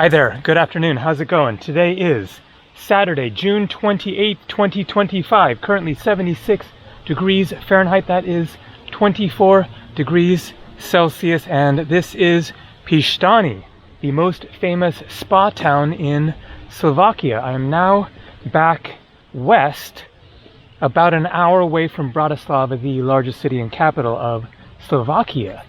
Hi there, good afternoon, how's it going? Today is Saturday, June 28th, 2025, currently 76 degrees Fahrenheit, that is 24 degrees Celsius, and this is Piestany, the most famous spa town in Slovakia. I am now back west, about an hour away from Bratislava, the largest city and capital of Slovakia.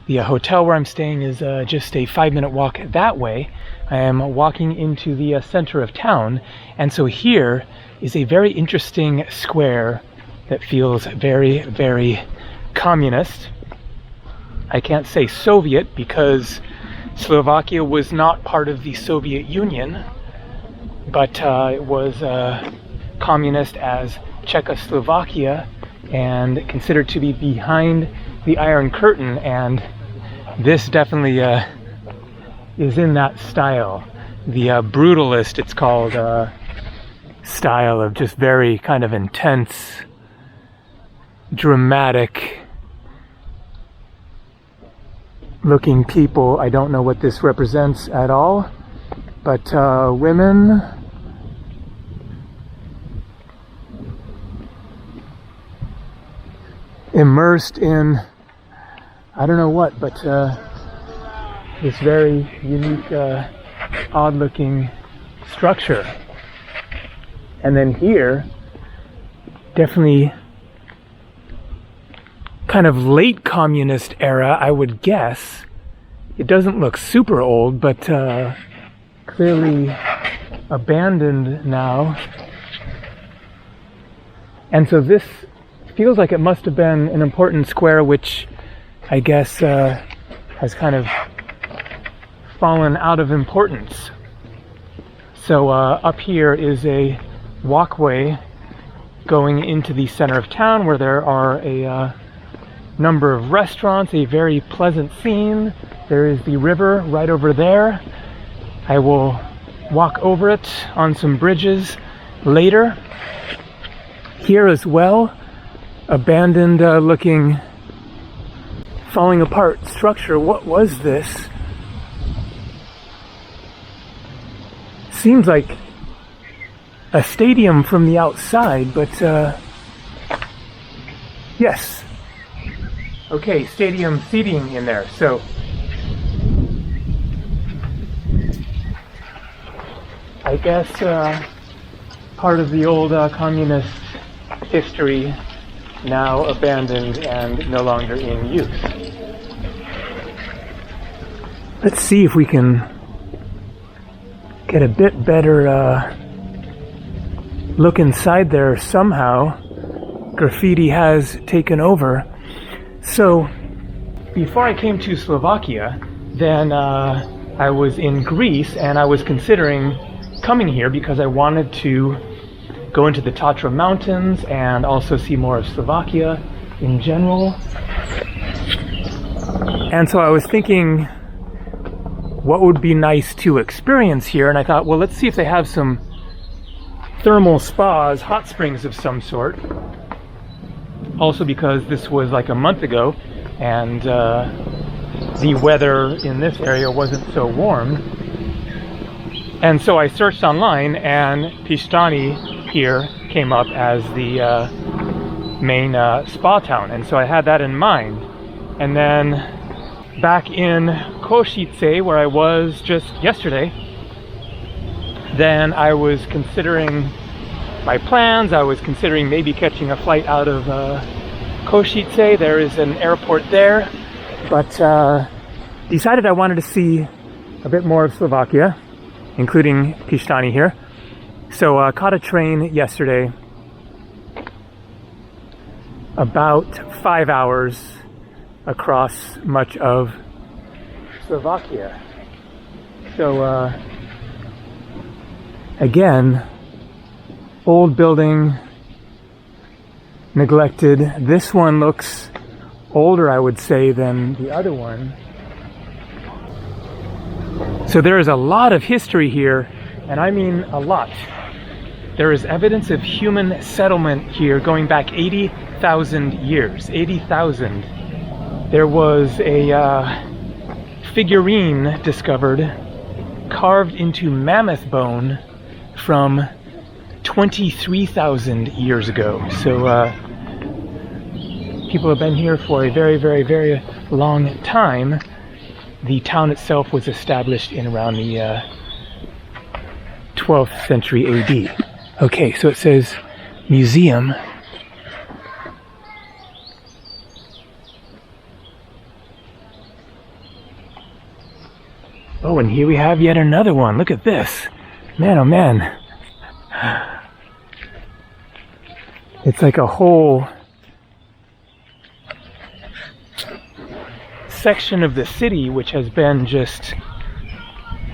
The hotel where I'm staying is just a 5-minute walk that way. I am walking into the center of town, and so here is a very interesting square that feels very, very communist. I can't say Soviet because Slovakia was not part of the Soviet Union, but it was communist as Czechoslovakia and considered to be behind the Iron Curtain, and this definitely is in that style, the brutalist, it's called, style of just very kind of intense, dramatic looking people. I don't know what this represents at all, but women immersed in I don't know what, but this very unique, odd-looking structure. And then here, definitely kind of late communist era, I would guess. It doesn't look super old, but clearly abandoned now. And so this feels like it must have been an important square, which I guess has kind of fallen out of importance. So up here is a walkway going into the center of town where there are a number of restaurants, a very pleasant scene. There is the river right over there. I will walk over it on some bridges later. Here as well, abandoned looking, falling apart structure. What was this? Seems like a stadium from the outside, but yes. Okay, stadium seating in there. So I guess part of the old communist history, now abandoned and no longer in use. Let's see if we can get a bit better look inside there somehow. Graffiti has taken over. So before I came to Slovakia, then I was in Greece, and I was considering coming here because I wanted to go into the Tatra Mountains and also see more of Slovakia in general. And so I was thinking, what would be nice to experience here? And I thought, well, let's see if they have some thermal spas, hot springs of some sort. Also because this was like a month ago, and the weather in this area wasn't so warm. And so I searched online, and Piestany here came up as the main spa town, and so I had that in mind. And then back in Košice, where I was just yesterday, then I was considering my plans. I was considering maybe catching a flight out of Košice. There is an airport there, but decided I wanted to see a bit more of Slovakia, including Piestany here. So caught a train yesterday, about 5 hours across much of Slovakia. So again, old building, neglected. This one looks older, I would say, than the other one. So there is a lot of history here, and I mean a lot. There is evidence of human settlement here going back 80,000 years. 80,000. There was a figurine discovered carved into mammoth bone from 23,000 years ago. So people have been here for a very, very, very long time. The town itself was established in around the 12th century AD. Okay, so it says museum. Oh, and here we have yet another one. Look at this. Man, oh man. It's like a whole section of the city which has been just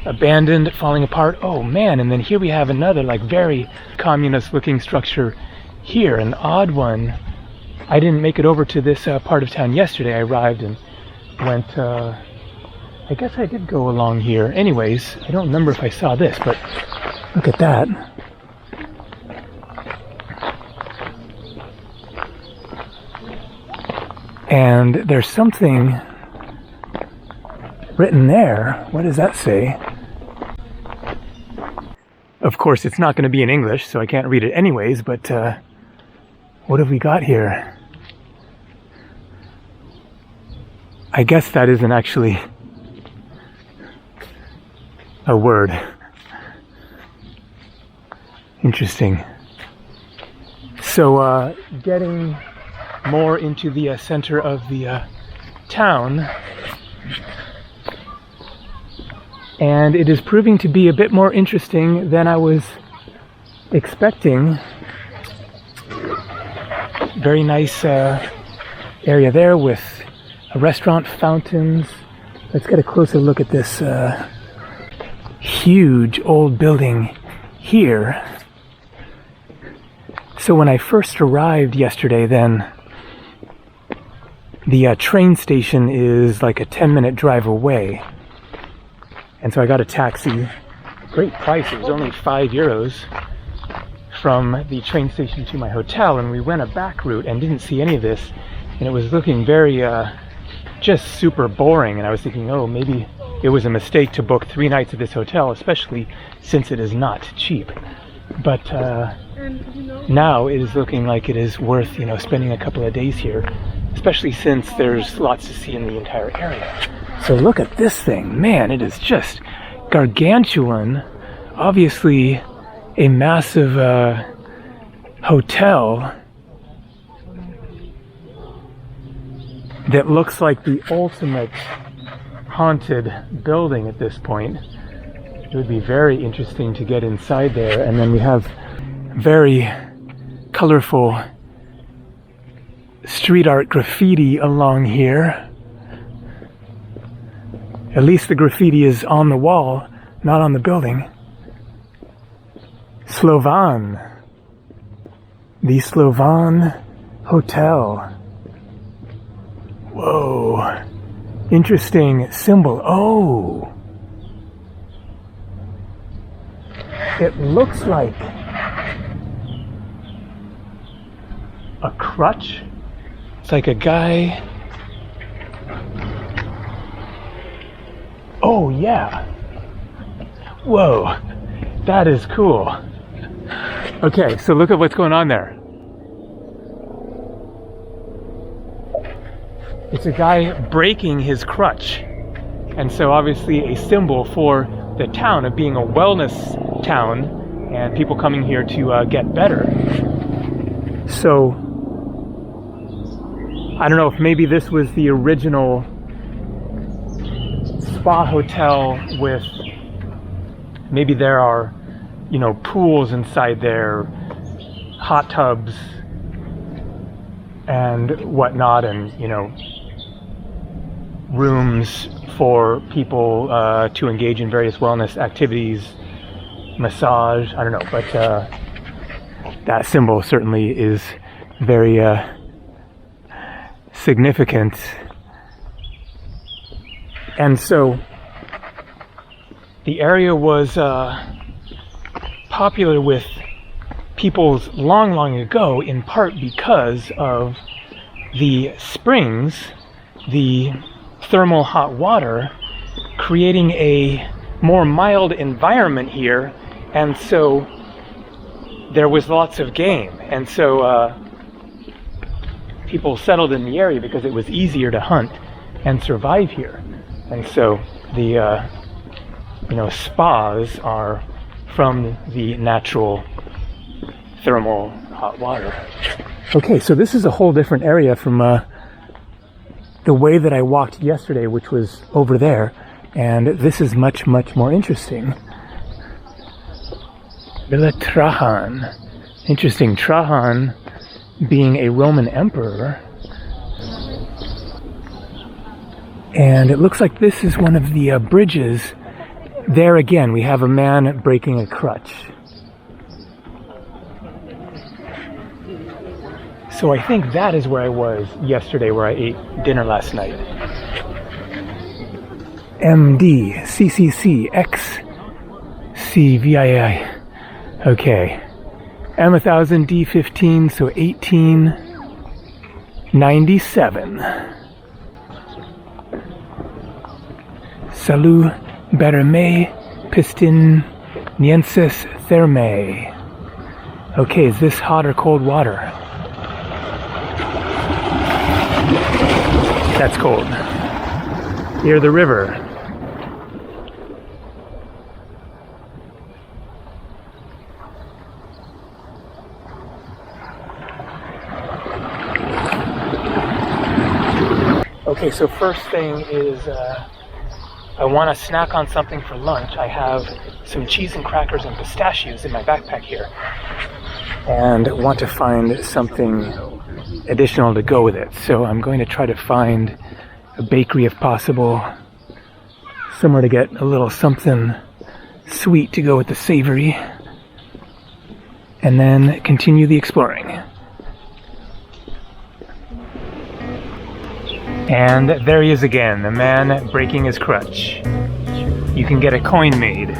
abandoned, falling apart. Oh man, and then here we have another like very communist looking structure here, an odd one. I didn't make it over to this part of town yesterday. I arrived and went, I guess I did go along here. Anyways, I don't remember if I saw this, but look at that. And there's something written there. What does that say? Of course, it's not going to be in English, so I can't read it anyways, but what have we got here? I guess that isn't actually a word. Interesting. So, getting more into the center of the town, and it is proving to be a bit more interesting than I was expecting. Very nice area there with a restaurant, fountains. Let's get a closer look at this huge old building here. So when I first arrived yesterday, then the train station is like a 10-minute drive away. And so I got a taxi. Great price. It was only €5 from the train station to my hotel, and we went a back route and didn't see any of this, and it was looking very just super boring. And I was thinking, oh, maybe it was a mistake to book 3 nights at this hotel, especially since it is not cheap. But now it is looking like it is worth, spending a couple of days here, especially since there's lots to see in the entire area. So look at this thing. Man, it is just gargantuan. Obviously a massive hotel that looks like the ultimate haunted building at this point. It would be very interesting to get inside there. And then we have very colorful street art graffiti along here. At least the graffiti is on the wall, not on the building. Slovan. The Slovan Hotel. Whoa. Interesting symbol. Oh. It looks like a crutch. It's like a guy. Oh yeah. Whoa. That is cool. Okay, so look at what's going on there. It's a guy breaking his crutch. And so obviously a symbol for the town of being a wellness town and people coming here to get better. So I don't know if maybe this was the original spa hotel with, maybe there are, pools inside there, hot tubs and whatnot, and, rooms for people to engage in various wellness activities, massage, I don't know, but that symbol certainly is very significant. And so the area was popular with peoples long ago, in part because of the springs, the thermal hot water, creating a more mild environment here, and so there was lots of game, and so people settled in the area because it was easier to hunt and survive here. And so the spas are from the natural thermal hot water. Okay, so this is a whole different area from the way that I walked yesterday, which was over there, and this is much, much more interesting. Villa Trajan. Interesting. Trajan being a Roman emperor. And it looks like this is one of the bridges. There again, we have a man breaking a crutch. So I think that is where I was yesterday, where I ate dinner last night. MD, CCC, X, CVII. Okay. M1000, D15, so 1897. Salut, Berme, Piestaniensis Thermae. Okay, is this hot or cold water? That's cold. Near the river. Okay, so first thing is I want to snack on something for lunch. I have some cheese and crackers and pistachios in my backpack here, and want to find something additional to go with it. So I'm going to try to find a bakery if possible, somewhere to get a little something sweet to go with the savory, and then continue the exploring. And there he is again, the man breaking his crutch. You can get a coin made.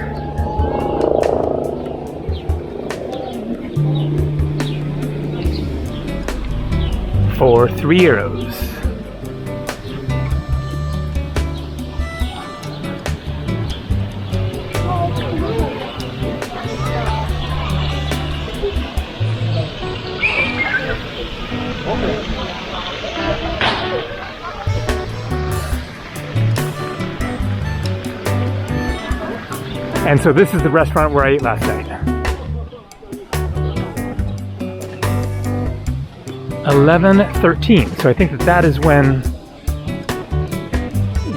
For €3. And so this is the restaurant where I ate last night. 1113. So I think that is when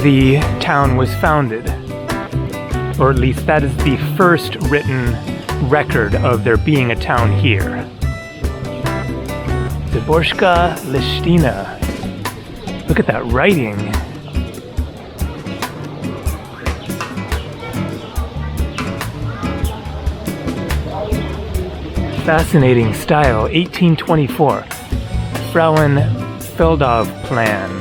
the town was founded. Or at least that is the first written record of there being a town here. Zaborska Listina. Look at that writing. Fascinating style. 1824. Frauenfeldov plan.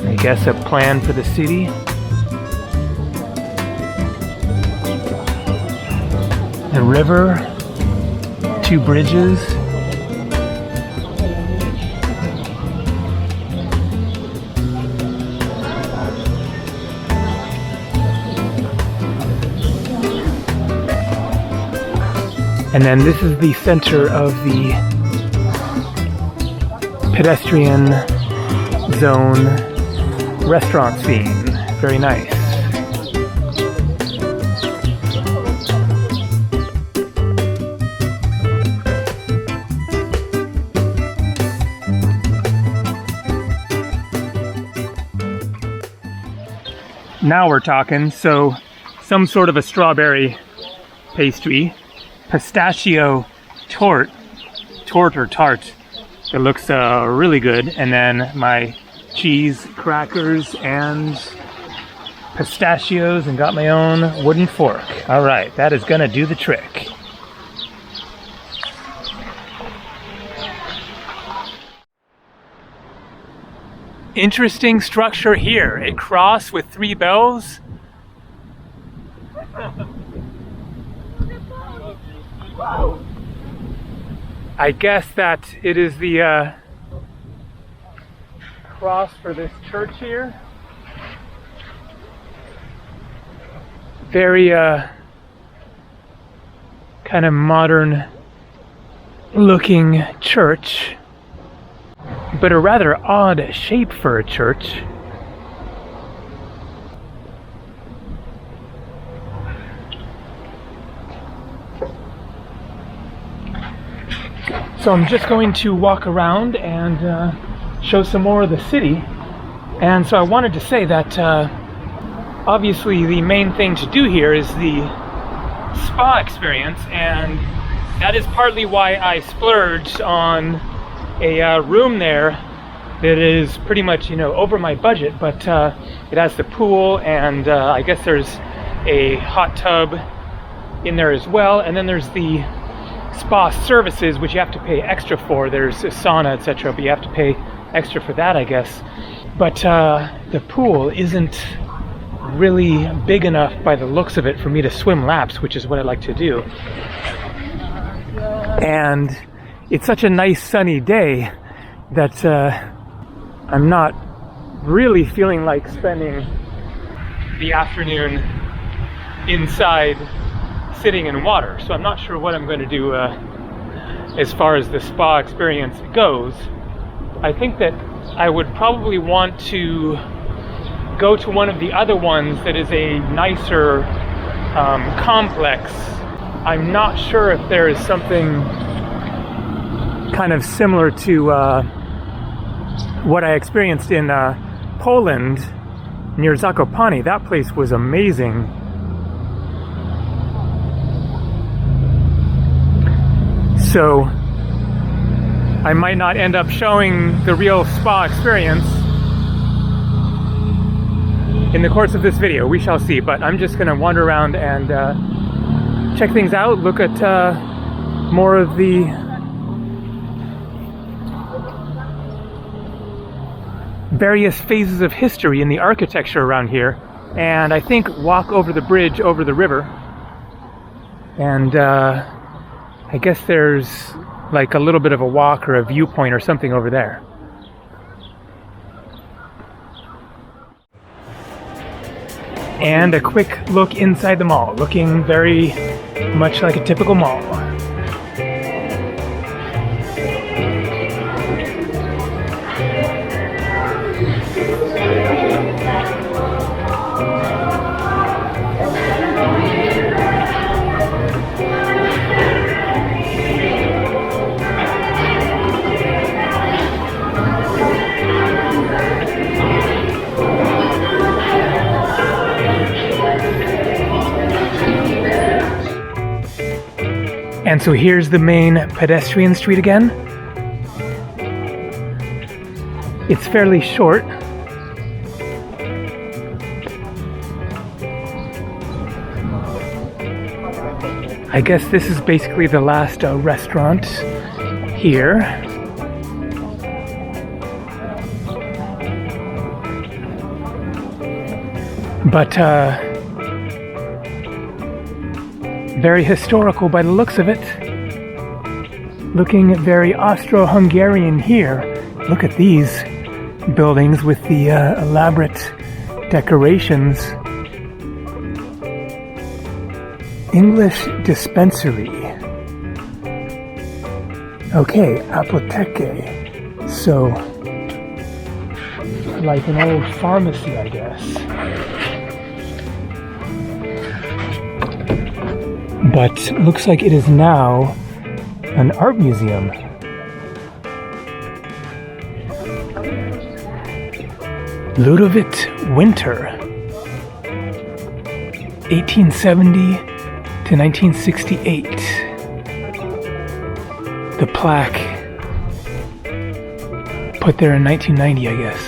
I guess a plan for the city. The river. 2 bridges. And then this is the center of the pedestrian zone restaurant scene. Very nice. Now we're talking. So some sort of a strawberry pastry. Pistachio tart. It looks really good. And then my cheese, crackers, and pistachios, and got my own wooden fork. All right, that is gonna do the trick. Interesting structure here. A cross with 3 bells. I guess that it is the cross for this church here. very kind of modern looking church, but a rather odd shape for a church. So I'm just going to walk around and show some more of the city. And so I wanted to say that obviously the main thing to do here is the spa experience, and that is partly why I splurged on a room there that is pretty much, over my budget, but it has the pool, and I guess there's a hot tub in there as well, and then there's the spa services, which you have to pay extra for. There's a sauna, etc., but you have to pay extra for that, I guess. But the pool isn't really big enough by the looks of it for me to swim laps, which is what I like to do. And it's such a nice sunny day that I'm not really feeling like spending the afternoon inside sitting in water. So I'm not sure what I'm going to do as far as the spa experience goes. I think that I would probably want to go to one of the other ones that is a nicer complex. I'm not sure if there is something kind of similar to what I experienced in Poland near Zakopane. That place was amazing. So I might not end up showing the real spa experience in the course of this video. We shall see, but I'm just gonna wander around and check things out, look at more of the various phases of history in the architecture around here, and I think walk over the bridge over the river. And I guess there's like a little bit of a walk or a viewpoint or something over there. And a quick look inside the mall, looking very much like a typical mall. And so here's the main pedestrian street again. It's fairly short. I guess this is basically the last restaurant here. But very historical by the looks of it. Looking very Austro-Hungarian here. Look at these buildings with the elaborate decorations. English dispensary. Okay, apoteke. So, like an old pharmacy, I guess. But looks like it is now an art museum. Ludovit Winter, 1870 to 1968. The plaque put there in 1990, I guess.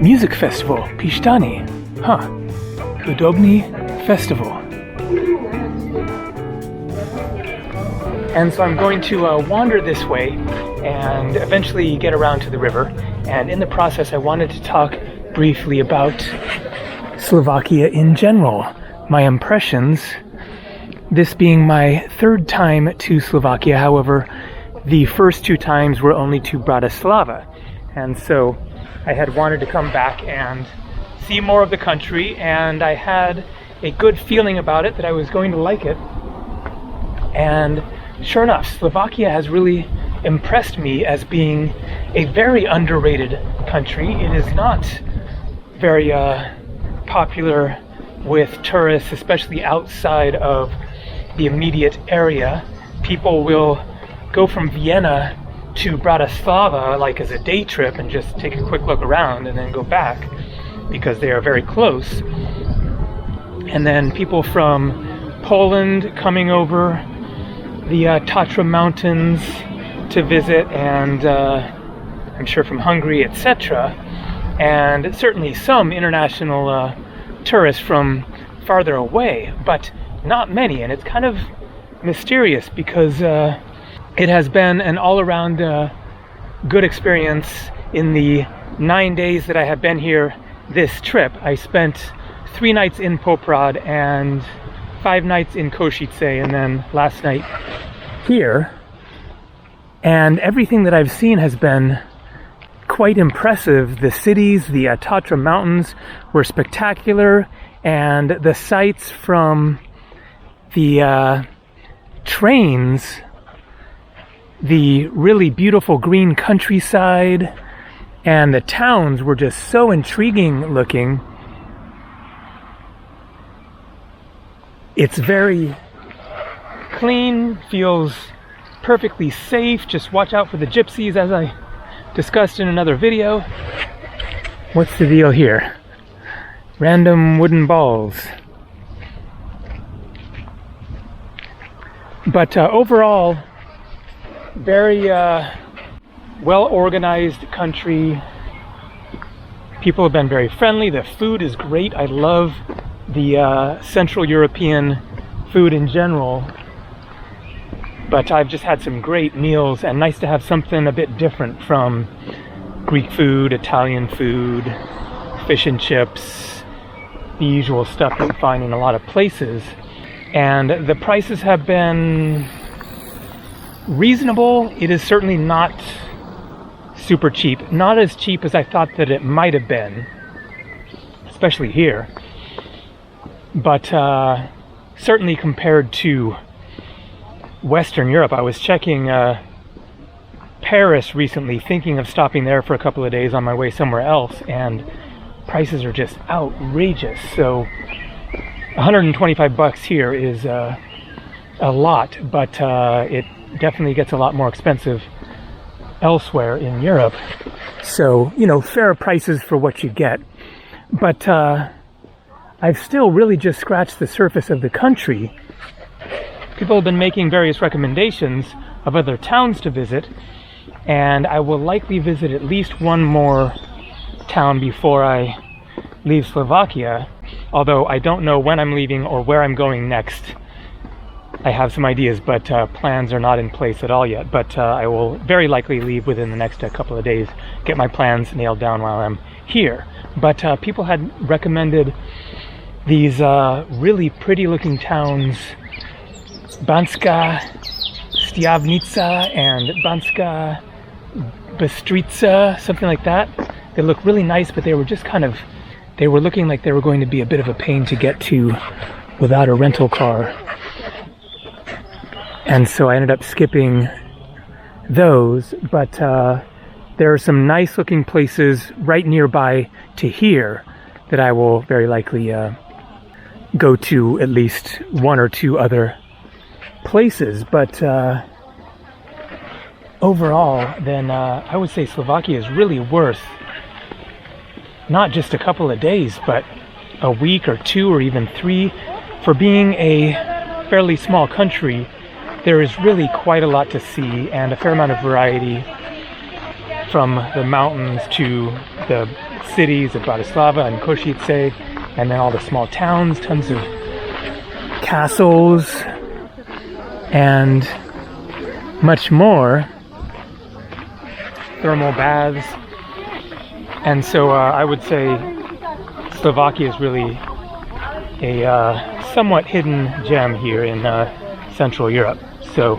Music festival, Piestany. Huh. Domini festival. And so I'm going to wander this way and eventually get around to the river. And in the process, I wanted to talk briefly about Slovakia in general. My impressions, this being my third time to Slovakia. However, the first 2 times were only to Bratislava. And so I had wanted to come back and see more of the country, and I had a good feeling about it that I was going to like it. And sure enough, Slovakia has really impressed me as being a very underrated country. It is not very popular with tourists, especially outside of the immediate area. People will go from Vienna to Bratislava like as a day trip and just take a quick look around and then go back because they are very close. And then people from Poland coming over the Tatra Mountains to visit, and I'm sure from Hungary, etc. And certainly some international tourists from farther away, but not many. And it's kind of mysterious because it has been an all-around good experience. In the 9 days that I have been here this trip, I spent 3 nights in Poprad and 5 nights in Košice, and then last night here. And everything that I've seen has been quite impressive. The cities, the Tatra Mountains were spectacular, and the sights from the trains, the really beautiful green countryside, and the towns were just so intriguing looking. It's very clean, feels perfectly safe. Just watch out for the gypsies, as I discussed in another video. What's the deal here? Random wooden balls. But overall, very well-organized country. People have been very friendly. The food is great. I love the Central European food in general. But I've just had some great meals, and nice to have something a bit different from Greek food, Italian food, fish and chips, the usual stuff that you find in a lot of places. And the prices have been reasonable. It is certainly not super cheap. Not as cheap as I thought that it might have been, especially here. But certainly compared to Western Europe. I was checking Paris recently, thinking of stopping there for a couple of days on my way somewhere else, and prices are just outrageous. So $125 here is a lot, but it definitely gets a lot more expensive elsewhere in Europe. So, you know, fair prices for what you get. But I've still really just scratched the surface of the country. People have been making various recommendations of other towns to visit, and I will likely visit at least one more town before I leave Slovakia, although I don't know when I'm leaving or where I'm going next. I have some ideas, but plans are not in place at all yet. But I will very likely leave within the next couple of days, get my plans nailed down while I'm here. But people had recommended these really pretty looking towns, Banska Štiavnica and Banska Bystrica, something like that. They look really nice, but they were just they were looking like they were going to be a bit of a pain to get to without a rental car. And so I ended up skipping those, but there are some nice looking places right nearby to here that I will very likely go to at least 1 or 2 other places. But overall, then I would say Slovakia is really worth not just a couple of days, but a week or 2 or even 3. For being a fairly small country, there is really quite a lot to see and a fair amount of variety, from the mountains to the cities of Bratislava and Košice, and then all the small towns, tons of castles, and much more, thermal baths. And so I would say Slovakia is really a somewhat hidden gem here in Central Europe. So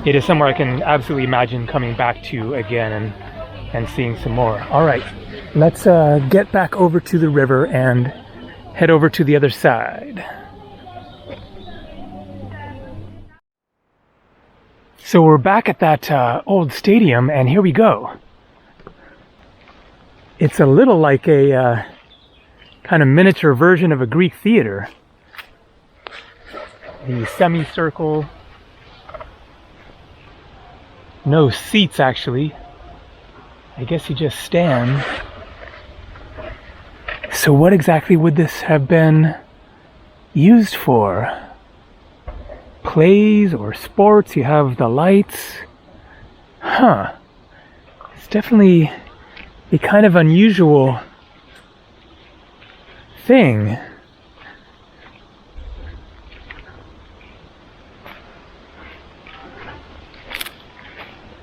it is somewhere I can absolutely imagine coming back to again and seeing some more. All right, let's get back over to the river and head over to the other side. So we're back at that old stadium, and here we go. It's a little like a kind of miniature version of a Greek theater. The semicircle. No seats, actually. I guess you just stand. So what exactly would this have been used for? Plays or sports? You have the lights. Huh. It's definitely a kind of unusual thing.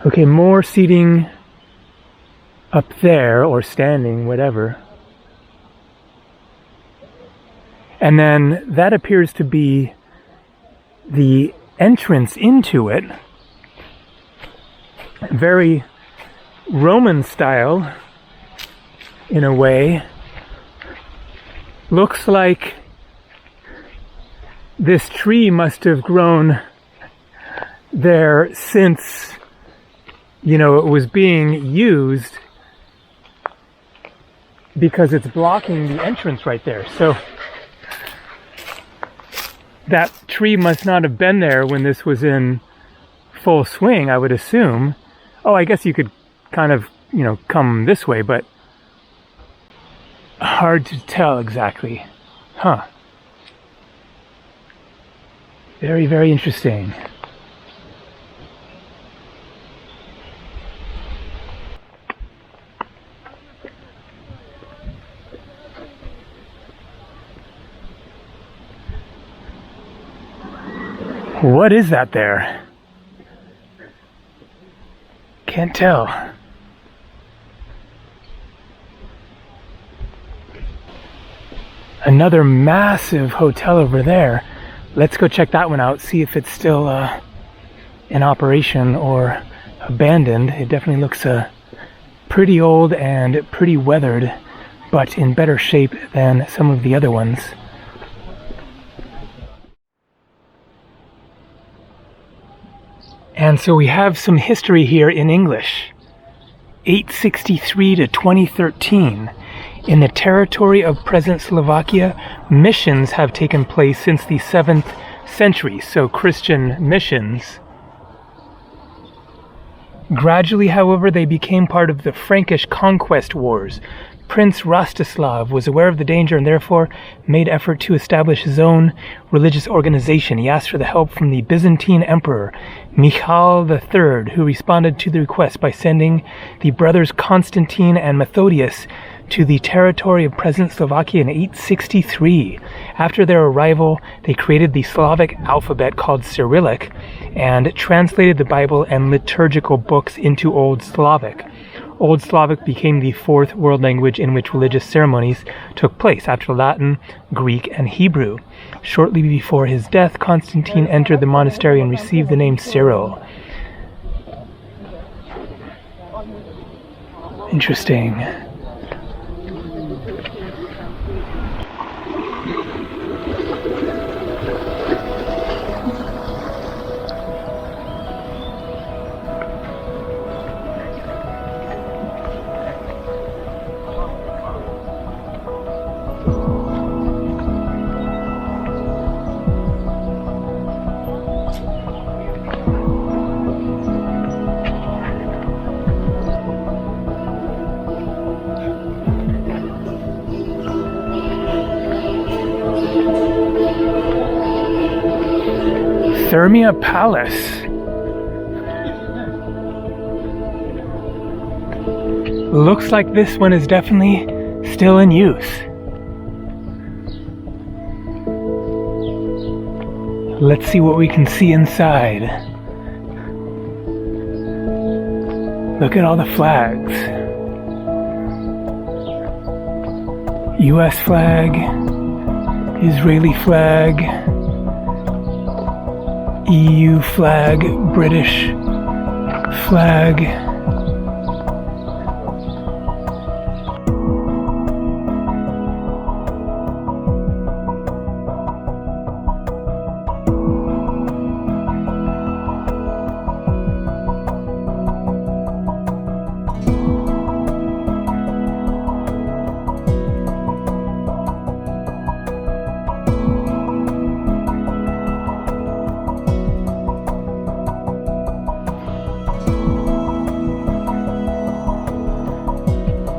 Okay, more seating up there, or standing, whatever. And then that appears to be the entrance into it. Very Roman style, in a way. Looks like this tree must have grown there since, you know, it was being used, because it's blocking the entrance right there. So that tree must not have been there when this was in full swing, I would assume. Oh, I guess you could kind of, you know, come this way, but hard to tell exactly. Huh. Very, very interesting. What is that there? Can't tell. Another massive hotel over there. Let's go check that one out, see if it's still in operation or abandoned. It definitely looks pretty old and pretty weathered, but in better shape than some of the other ones. And so we have some history here in English. 863 to 2013. In the territory of present Slovakia, missions have taken place since the 7th century, so Christian missions. Gradually, however, they became part of the Frankish conquest wars. Prince Rostislav was aware of the danger and therefore made effort to establish his own religious organization. He asked for the help from the Byzantine Emperor Michael III, who responded to the request by sending the brothers Constantine and Methodius to the territory of present Slovakia in 863. After their arrival, they created the Slavic alphabet called Cyrillic and translated the Bible and liturgical books into Old Slavic. Old Slavic became the fourth world language in which religious ceremonies took place after Latin, Greek, and Hebrew. Shortly before his death, Constantine entered the monastery and received the name Cyril. Interesting. Thermia Palace. Looks like this one is definitely still in use. Let's see what we can see inside. Look at all the flags. US flag, Israeli flag, EU flag, British flag.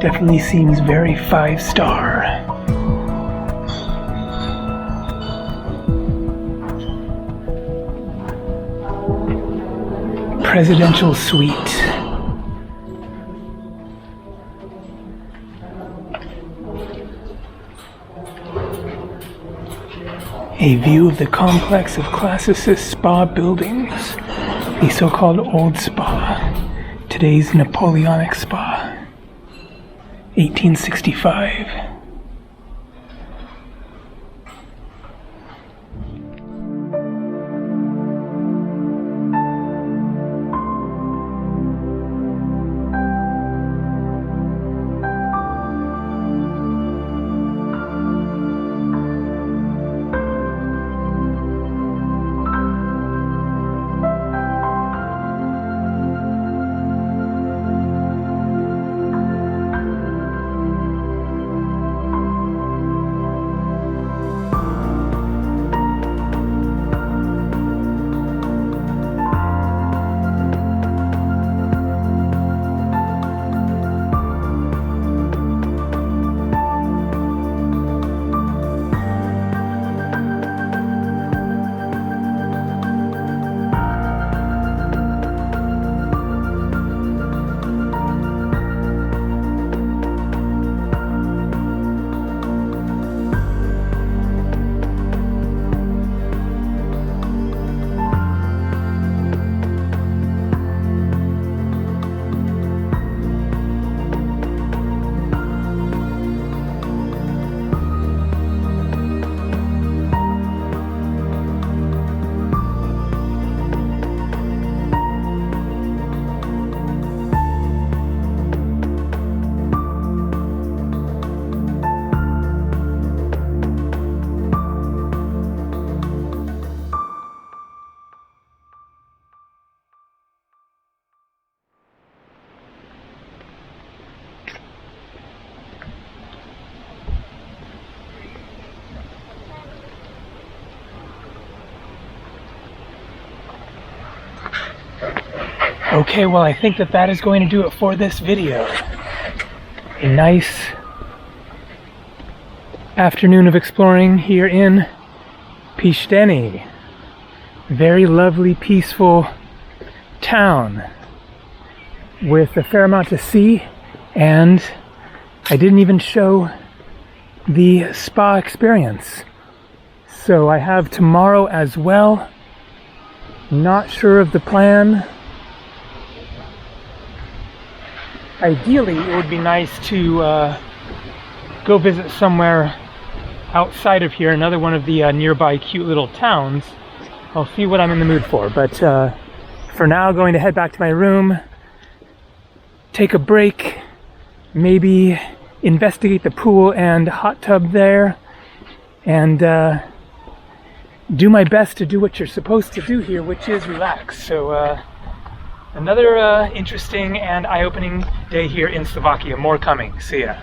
Definitely seems very 5-star. Presidential suite. A view of the complex of classicist spa buildings. The so-called old spa. Today's Napoleonic spa. 1865. Okay, well, I think that is going to do it for this video. A nice afternoon of exploring here in Piestany. Very lovely, peaceful town with a fair amount to see, and I didn't even show the spa experience. So I have tomorrow as well. Not sure of the plan. Ideally, it would be nice to go visit somewhere outside of here, another one of the nearby cute little towns. I'll see what I'm in the mood for, but for now, going to head back to my room, take a break, maybe investigate the pool and hot tub there, and do my best to do what you're supposed to do here, which is relax. So another interesting and eye-opening day here in Slovakia. More coming. See ya.